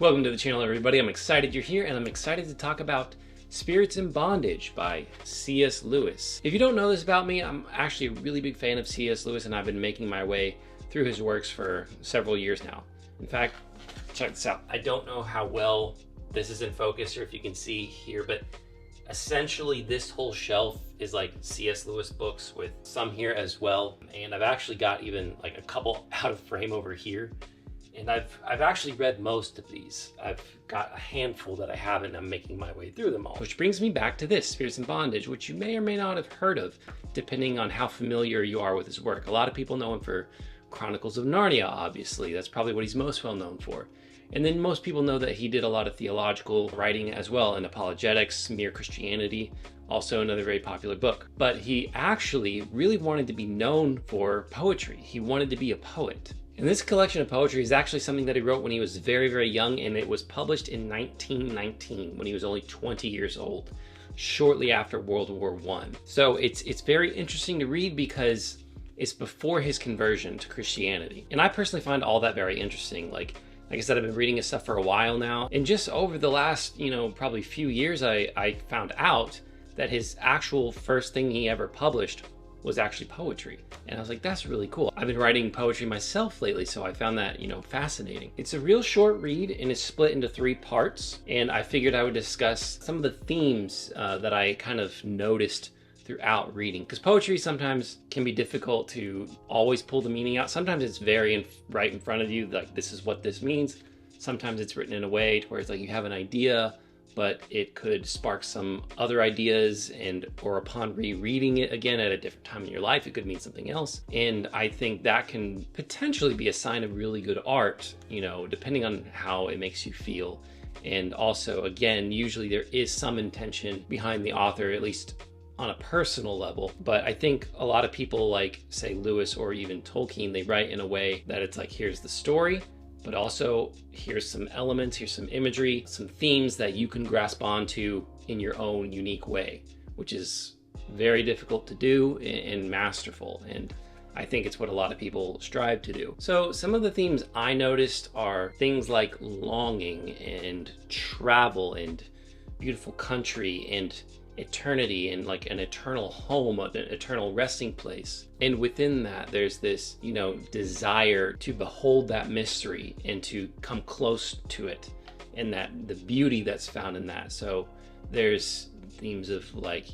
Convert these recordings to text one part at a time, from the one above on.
Welcome to the channel, everybody. I'm excited you're here, and I'm excited to talk about Spirits in Bondage by C.S. Lewis. If you don't know this about me, I'm actually a really big fan of C.S. Lewis, and I've been making my way through his works for several years now. In fact, check this out. I don't know how well this is in focus or if you can see here, but essentially this whole shelf is like C.S. Lewis books with some here as well. And I've actually got even like a couple out of frame over here. And I've actually read most of these. I've got a handful that I haven't, and I'm making my way through them all. Which brings me back to this, Spirits in Bondage, which you may or may not have heard of, depending on how familiar you are with his work. A lot of people know him for Chronicles of Narnia, obviously. That's probably what he's most well known for. And then most people know that he did a lot of theological writing as well, in Apologetics, Mere Christianity, also another very popular book. But he actually really wanted to be known for poetry. He wanted to be a poet. And this collection of poetry is actually something that he wrote when he was very, very young, and it was published in 1919 when he was only 20 years old, shortly after World War I. So it's very interesting to read because it's before his conversion to Christianity. And I personally find all that very interesting. Like I said, I've been reading his stuff for a while now, and just over the last, probably few years, I found out that his actual first thing he ever published was actually poetry. And I was like, that's really cool. I've been writing poetry myself lately, so I found that, fascinating. It's a real short read, and it's split into 3 parts. And I figured I would discuss some of the themes that I kind of noticed throughout reading. Because poetry sometimes can be difficult to always pull the meaning out. Sometimes it's very right in front of you, like this is what this means. Sometimes it's written in a way to where it's like you have an idea, but it could spark some other ideas, or upon rereading it again at a different time in your life, it could mean something else. And I think that can potentially be a sign of really good art, depending on how it makes you feel. And also, again, usually there is some intention behind the author, at least on a personal level. But I think a lot of people, like say Lewis or even Tolkien, they write in a way that it's like, here's the story, but also here's some elements, here's some imagery, some themes that you can grasp onto in your own unique way, which is very difficult to do and masterful. And I think it's what a lot of people strive to do. So some of the themes I noticed are things like longing and travel and beautiful country and eternity and like an eternal home, an eternal resting place. And within that, there's this, desire to behold that mystery and to come close to it, and that the beauty that's found in that. So there's themes of like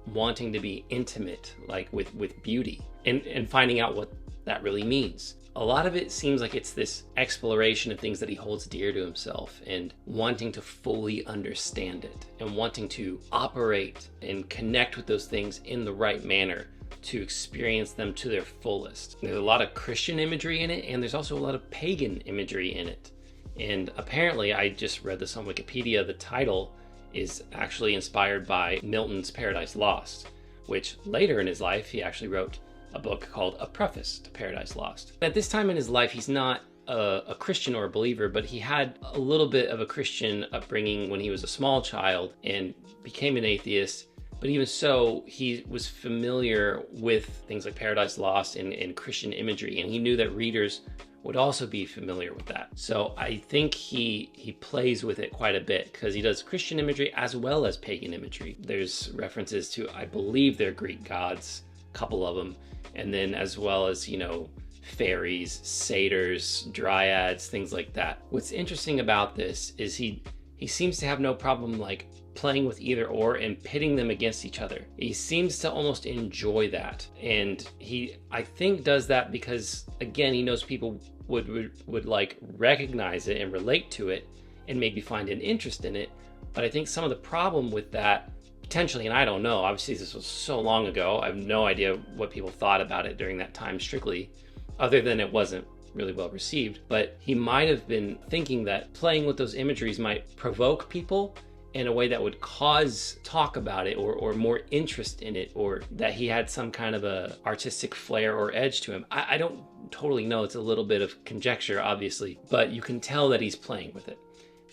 wanting to be intimate, like with beauty, and finding out what that really means. A lot of it seems like it's this exploration of things that he holds dear to himself, and wanting to fully understand it, and wanting to operate and connect with those things in the right manner to experience them to their fullest. There's a lot of Christian imagery in it, and there's also a lot of pagan imagery in it. And apparently, I just read this on Wikipedia, the title is actually inspired by Milton's Paradise Lost, which later in his life, he actually wrote a book called A Preface to Paradise Lost. At this time in his life, he's not a Christian or a believer, but he had a little bit of a Christian upbringing when he was a small child and became an atheist. But even so, he was familiar with things like Paradise Lost and Christian imagery, and he knew that readers would also be familiar with that. So I think he plays with it quite a bit, because he does Christian imagery as well as pagan imagery. There's references to, I believe they're Greek gods, a couple of them, and then as well as, fairies, satyrs, dryads, things like that. What's interesting about this is he seems to have no problem like playing with either or and pitting them against each other. He seems to almost enjoy that. And he, I think, does that because, again, he knows people would like recognize it and relate to it and maybe find an interest in it. But I think some of the problem with that, potentially, and I don't know, obviously this was so long ago, I have no idea what people thought about it during that time strictly, other than it wasn't really well received. But he might have been thinking that playing with those imageries might provoke people in a way that would cause talk about it, or more interest in it, or that he had some kind of a artistic flair or edge to him. I don't totally know, it's a little bit of conjecture obviously, but you can tell that he's playing with it.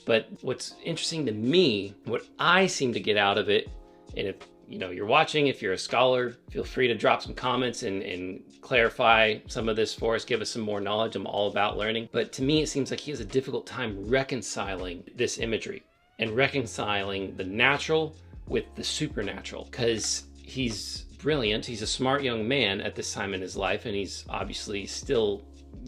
But what's interesting to me, what I seem to get out of it, and if you're watching, if you're a scholar, feel free to drop some comments and clarify some of this for us, give us some more knowledge. I'm all about learning. But to me, it seems like he has a difficult time reconciling this imagery and reconciling the natural with the supernatural, because he's brilliant. He's a smart young man at this time in his life, and he's obviously still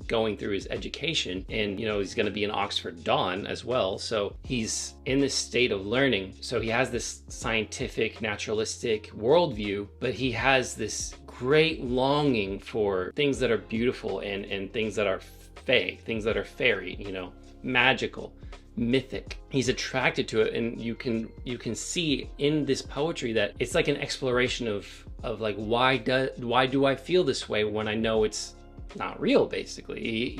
going through his education, and he's going to be in Oxford Dawn as well, so he's in this state of learning. So he has this scientific, naturalistic worldview, but he has this great longing for things that are beautiful and things that are fae, things that are fairy, magical, mythic. He's attracted to it, and you can see in this poetry that it's like an exploration of like, why do I feel this way when I know it's not real? Basically,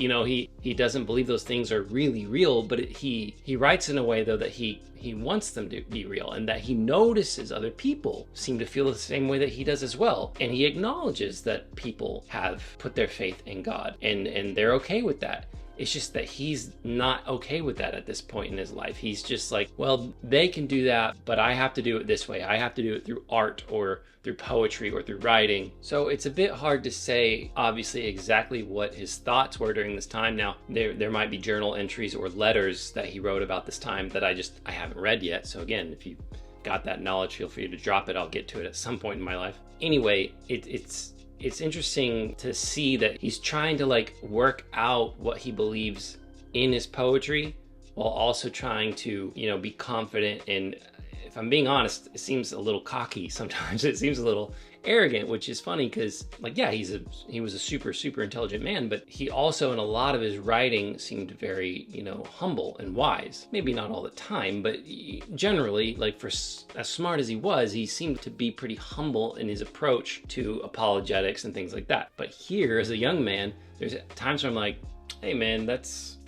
he doesn't believe those things are really real, but he writes in a way though that he wants them to be real, and that he notices other people seem to feel the same way that he does as well, and he acknowledges that people have put their faith in God, and they're okay with that. It's just that he's not okay with that at this point in his life. He's just like, well, they can do that, but I have to do it this way. I have to do it through art or through poetry or through writing. So it's a bit hard to say, obviously, exactly what his thoughts were during this time. Now, there might be journal entries or letters that he wrote about this time that I haven't read yet. So again, if you got that knowledge, feel free to drop it. I'll get to it at some point in my life. Anyway, it's interesting to see that he's trying to like work out what he believes in his poetry while also trying to, be confident. And if I'm being honest, it seems a little cocky sometimes. It seems a little arrogant, which is funny because, like, yeah, he was a super intelligent man, but he also in a lot of his writing seemed very, humble and wise. Maybe not all the time, but generally, like, for as smart as he was, he seemed to be pretty humble in his approach to apologetics and things like that. But here, as a young man, there's times where I'm like, hey man, that's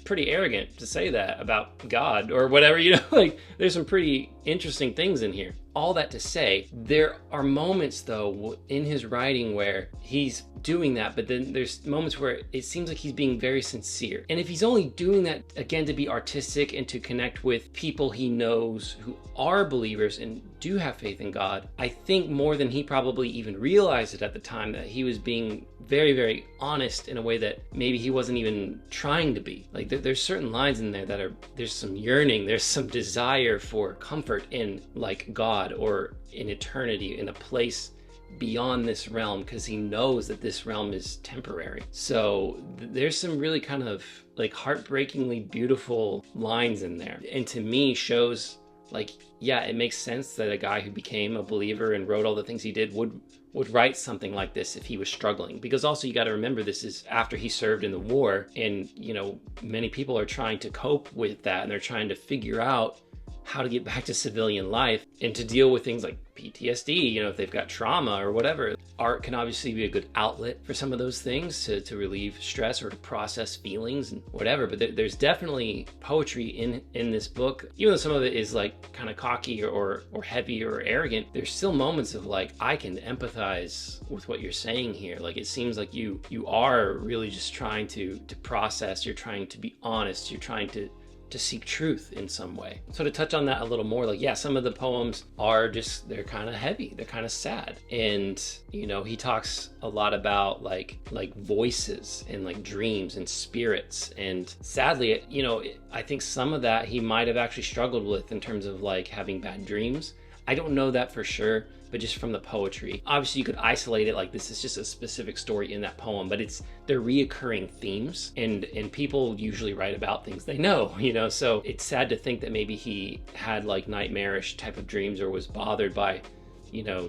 pretty arrogant to say that about God or whatever, like there's some pretty interesting things in here. All that to say, there are moments though in his writing where he's doing that, but then there's moments where it seems like he's being very sincere. And if he's only doing that, again, to be artistic and to connect with people he knows who are believers and do have faith in God, I think more than he probably even realized it at the time, that he was being very honest in a way that maybe he wasn't even trying to be. Like there's certain lines in there that there's some yearning, there's some desire for comfort in like God or in eternity, in a place beyond this realm, because he knows that this realm is temporary. So there's some really kind of like heartbreakingly beautiful lines in there, and to me shows like, yeah, it makes sense that a guy who became a believer and wrote all the things he did would write something like this if he was struggling. Because also you got to remember, this is after he served in the war, and many people are trying to cope with that, and they're trying to figure out how to get back to civilian life and to deal with things like PTSD, if they've got trauma or whatever. Art can obviously be a good outlet for some of those things to relieve stress or to process feelings and whatever. But there's definitely poetry in this book. Even though some of it is like kind of cocky or heavy or arrogant, there's still moments of like, I can empathize with what you're saying here. Like it seems like you are really just trying to process, you're trying to be honest, you're trying to seek truth in some way. So to touch on that a little more, like, yeah, some of the poems are just, they're kind of heavy, they're kind of sad. And, he talks a lot about like voices and like dreams and spirits. And sadly, I think some of that he might have actually struggled with in terms of like having bad dreams. I don't know that for sure, but just from the poetry. Obviously you could isolate it like this is just a specific story in that poem, but they're reoccurring themes, and people usually write about things they know, so it's sad to think that maybe he had like nightmarish type of dreams or was bothered by,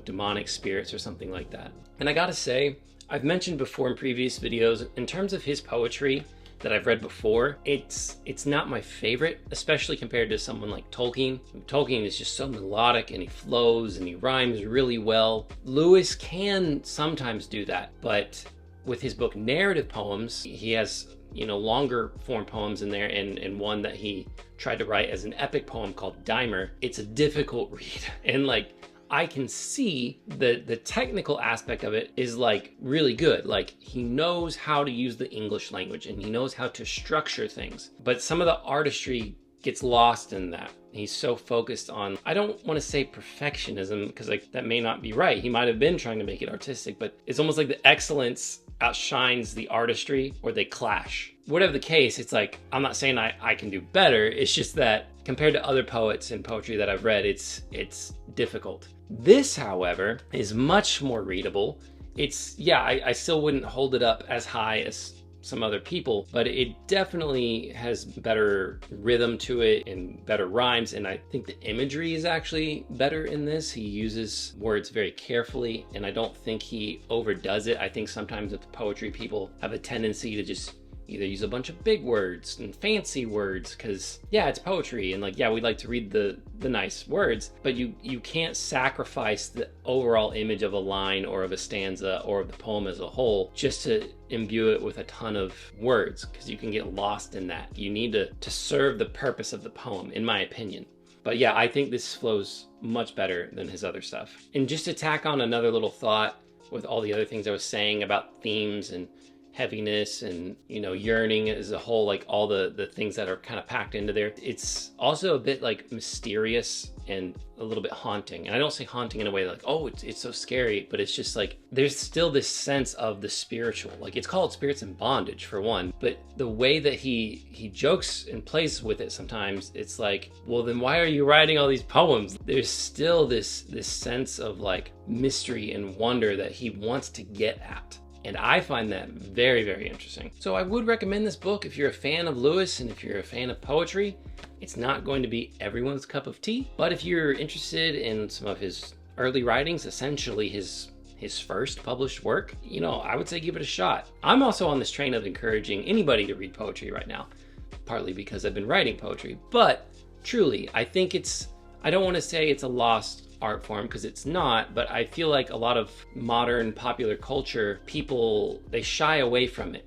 demonic spirits or something like that. And I gotta say, I've mentioned before in previous videos, in terms of his poetry that I've read before, it's not my favorite, especially compared to someone like Tolkien. Tolkien is just so melodic and he flows and he rhymes really well. Lewis can sometimes do that, but with his book Narrative Poems, he has longer form poems in there, and one that he tried to write as an epic poem called Dimer. It's a difficult read, and like I can see the technical aspect of it is like really good. Like he knows how to use the English language and he knows how to structure things, but some of the artistry gets lost in that. He's so focused on, I don't want to say perfectionism, because like that may not be right. He might have been trying to make it artistic, but it's almost like the excellence outshines the artistry, or they clash. Whatever the case, it's like, I'm not saying I can do better. It's just that compared to other poets and poetry that I've read, it's difficult. This, however, is much more readable. It's, yeah, I still wouldn't hold it up as high as some other people, but it definitely has better rhythm to it and better rhymes, and I think the imagery is actually better in this. He uses words very carefully, and I don't think he overdoes it. I think sometimes with poetry, people have a tendency to just either use a bunch of big words and fancy words, because yeah, it's poetry, and like, yeah, we like to read the nice words, but you can't sacrifice the overall image of a line or of a stanza or of the poem as a whole just to imbue it with a ton of words, because you can get lost in that. You need to serve the purpose of the poem, in my opinion. But yeah, I think this flows much better than his other stuff. And just to tack on another little thought with all the other things I was saying about themes and heaviness and, you know, yearning as a whole, like all the things that are kind of packed into there, it's also a bit like mysterious and a little bit haunting. And I don't say haunting in a way like, oh, it's so scary, but it's just like there's still this sense of the spiritual. Like, it's called Spirits in Bondage for one, but the way that he jokes and plays with it sometimes, it's like, well, then why are you writing all these poems? There's still this sense of like mystery and wonder that he wants to get at. And I find that very, very interesting. So I would recommend this book if you're a fan of Lewis and if you're a fan of poetry. It's not going to be everyone's cup of tea, but if you're interested in some of his early writings, essentially his first published work, you know, I would say give it a shot. I'm also on this train of encouraging anybody to read poetry right now, partly because I've been writing poetry, but truly, I think I don't want to say it's a lost art form, because it's not, but I feel like a lot of modern popular culture, people, they shy away from it.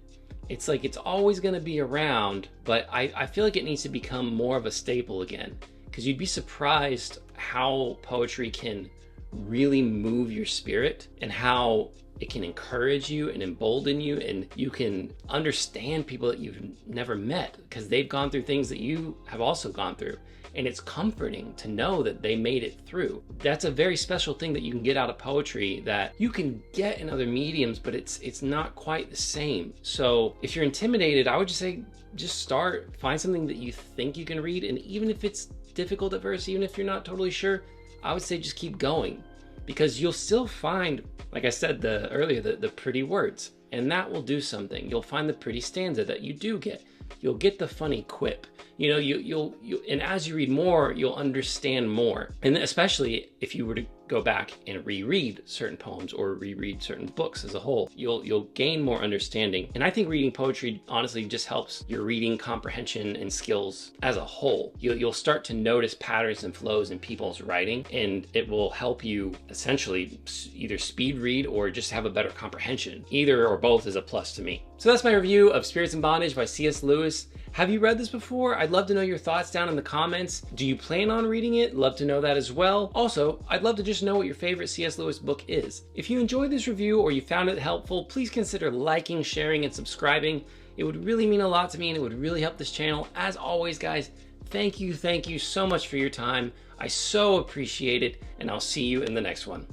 It's like it's always going to be around, but I feel like it needs to become more of a staple again, because you'd be surprised how poetry can really move your spirit and how it can encourage you and embolden you, and you can understand people that you've never met because they've gone through things that you have also gone through. And it's comforting to know that they made it through. That's a very special thing that you can get out of poetry that you can get in other mediums, but it's not quite the same. So if you're intimidated, I would just say, just start, find something that you think you can read. And even if it's difficult at first, even if you're not totally sure, I would say just keep going, because you'll still find, like I said earlier, the pretty words, and that will do something. You'll find the pretty stanza that you do get. You'll get the funny quip. You know, you'll and as you read more, you'll understand more. And especially if you were to go back and reread certain poems or reread certain books as a whole, you'll gain more understanding. And I think reading poetry honestly just helps your reading comprehension and skills as a whole. You'll start to notice patterns and flows in people's writing, and it will help you essentially either speed read or just have a better comprehension. Either or both is a plus to me. So that's my review of Spirits in Bondage by C.S. Lewis. Have you read this before? I'd love to know your thoughts down in the comments. Do you plan on reading it? Love to know that as well. Also, I'd love to just know what your favorite C.S. Lewis book is. If you enjoyed this review or you found it helpful, please consider liking, sharing, and subscribing. It would really mean a lot to me, and it would really help this channel. As always, guys, thank you so much for your time. I so appreciate it, and I'll see you in the next one.